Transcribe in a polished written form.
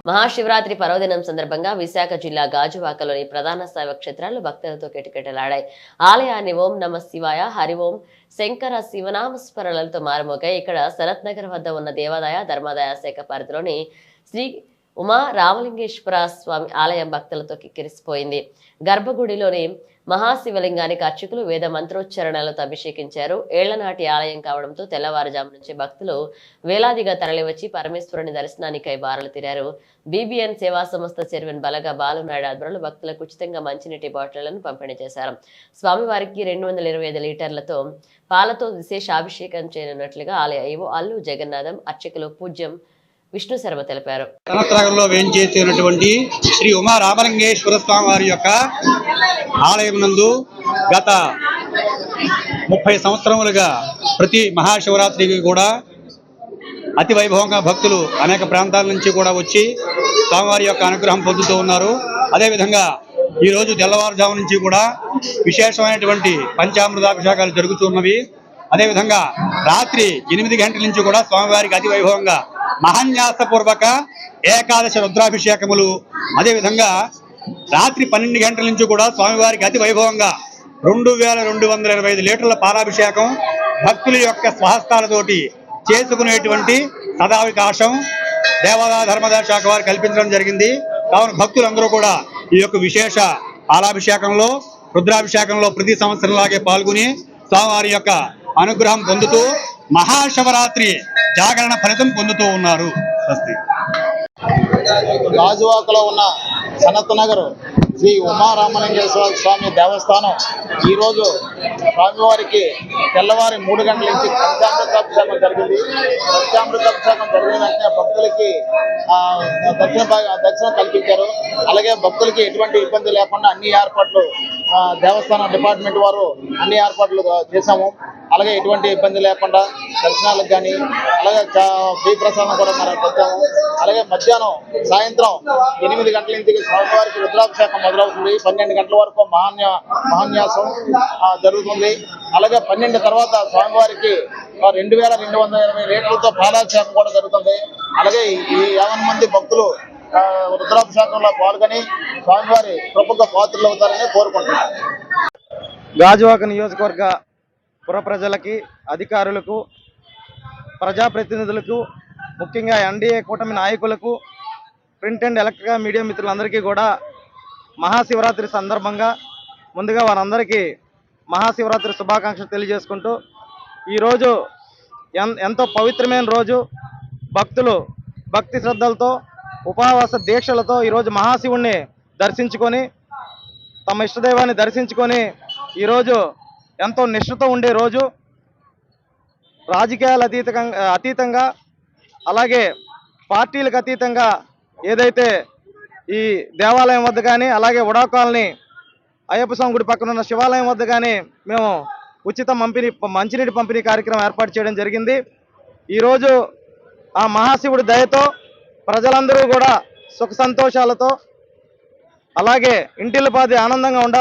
మహాశివరాత్రి పర్వదినం సందర్భంగా విశాఖ జిల్లా గాజువాకలోని ప్రధాన శైవ క్షేత్రాలు భక్తులతో కిటకిటలాడాయి. ఆలయాన్ని ఓం నమ శివాయ, హరి ఓం శంకర శివనామస్మరణలతో మారుమోగాయి. ఇక్కడ శరత్ నగర్ వద్ద ఉన్న దేవాదాయ ధర్మాదాయ శాఖ పరిధిలోని శ్రీ ఉమా రామలింగేశ్వర స్వామి ఆలయం భక్తులతో కిక్కిరిసిపోయింది. గర్భగుడిలోని మహాశివలింగానికి అర్చకులు వేద మంత్రోచ్చరణలతో అభిషేకించారు. ఏళ్లనాటి ఆలయం కావడంతో తెల్లవారుజాము నుంచి భక్తులు వేలాదిగా తరలివచ్చి పరమేశ్వరుని దర్శనానికై బారలు తీరారు. బీబీఎన్ సేవా సంస్థ చైర్మన్ బలగా బాలునాయుడు ఆధ్వర్యంలో భక్తులకు ఉచితంగా మంచినీటి బాటిళ్లను పంపిణీ చేశారు. స్వామివారికి 225 లీటర్లతో పాలతో విశేషాభిషేకం చేయనున్నట్లుగా ఆలయ ఈవో అల్లు జగన్నాథం అర్చకులు పూజ్యం విష్ణు శర్మ తెలిపారు. కనకనగర్లో వేంచేసినటువంటి శ్రీ ఉమా రామలింగేశ్వర స్వామి వారి యొక్క ఆలయం నందు గత 30 సంవత్సరములుగా ప్రతి మహాశివరాత్రికి కూడా అతి వైభవంగా భక్తులు అనేక ప్రాంతాల నుంచి కూడా వచ్చి స్వామివారి యొక్క అనుగ్రహం పొందుతూ ఉన్నారు. అదేవిధంగా ఈరోజు తెల్లవారుజాము నుంచి కూడా విశేషమైనటువంటి పంచామృతాభిషేకాలు జరుగుతున్నవి. అదేవిధంగా రాత్రి 8 గంటల నుంచి కూడా స్వామివారికి అతి వైభవంగా మహాన్యాసపూర్వక ఏకాదశి రుద్రాభిషేకములు, అదేవిధంగా రాత్రి 12 గంటల నుంచి కూడా స్వామివారికి అతి వైభవంగా 2225 లీటర్ల పాలాభిషేకం భక్తుల యొక్క స్వహస్తాలతోటి చేసుకునేటువంటి సదావకాశం దేవాదాయ ధర్మదాయ శాఖ వారు కల్పించడం జరిగింది. కావున భక్తులందరూ కూడా ఈ యొక్క విశేష పాలాభిషేకంలో రుద్రాభిషేకంలో ప్రతి సంవత్సరంలాగే పాల్గొని స్వామివారి యొక్క అనుగ్రహం పొందుతూ మహాశివరాత్రి జాగరణ ఫలితం పొందుతూ ఉన్నారు. గాజువాకలో ఉన్న సనత్ నగర్ శ్రీ ఉమా రామలింగేశ్వర స్వామి దేవస్థానం ఈరోజు స్వామివారికి తెల్లవారి 3 గంటల నుంచి పంచామృతాభిషేకం జరిగింది. పంచామృతాభిషేకం జరిగిన వెంటనే భక్తులకి దర్శనం కల్పించారు. అలాగే భక్తులకి ఎటువంటి ఇబ్బంది లేకుండా అన్ని ఏర్పాట్లు దేవస్థానం డిపార్ట్మెంట్ వారు అన్ని ఏర్పాట్లు చేశాము. అలాగే ఎటువంటి ఇబ్బంది లేకుండా దర్శనాలకు కానీ అలాగే ఫ్రీ ప్రసాదం కూడా మనం పొందాము. అలాగే మధ్యాహ్నం సాయంత్రం 8 గంటల నుంచి స్వామివారికి రుద్రాభిషేకం మొదలవుతుంది. 12 గంటల వరకు మహాన్యాసం జరుగుతుంది. అలాగే 12 తర్వాత స్వామివారికి 2220 లీటర్లతో పాలాభిషేకం కూడా జరుగుతుంది. అలాగే ఈ 50 మంది భక్తులు రుద్రాభిషేకంలో పాల్గొని స్వామివారి కృపకు పాత్రలు అవుతారని కోరుకుంటున్నారు. గాజువాక నియోజకవర్గ పుర ప్రజలకి, అధికారులకు, ప్రజాప్రతినిధులకు, ముఖ్యంగా ఎన్డీఏ కూటమి నాయకులకు, ప్రింట్ అండ్ ఎలక్ట్రికల్ మీడియా మిత్రులందరికీ కూడా మహాశివరాత్రి సందర్భంగా ముందుగా వారందరికీ మహాశివరాత్రి శుభాకాంక్షలు తెలియజేసుకుంటూ, ఈరోజు ఎంతో పవిత్రమైన రోజు. భక్తులు భక్తి శ్రద్ధలతో ఉపవాస దీక్షలతో ఈరోజు మహాశివుణ్ణి దర్శించుకొని తమ ఇష్టదైవాన్ని దర్శించుకొని ఈరోజు ఎంతో నిష్ఠతో ఉండే రోజు. రాజకీయాలు అతీతంగా అలాగే పార్టీలకు అతీతంగా ఏదైతే ఈ దేవాలయం వద్ద కానీ అలాగే ఉడా కాలనీ అయ్యప్ప స్వామి గుడి పక్కన ఉన్న శివాలయం వద్ద కానీ మేము ఉచిత మంచినీటి పంపిణీ కార్యక్రమం ఏర్పాటు చేయడం జరిగింది. ఈరోజు ఆ మహాశివుడి దయతో ప్రజలందరూ కూడా సుఖ సంతోషాలతో అలాగే ఇంటిల్లిపాది ఆనందంగా ఉండాలి.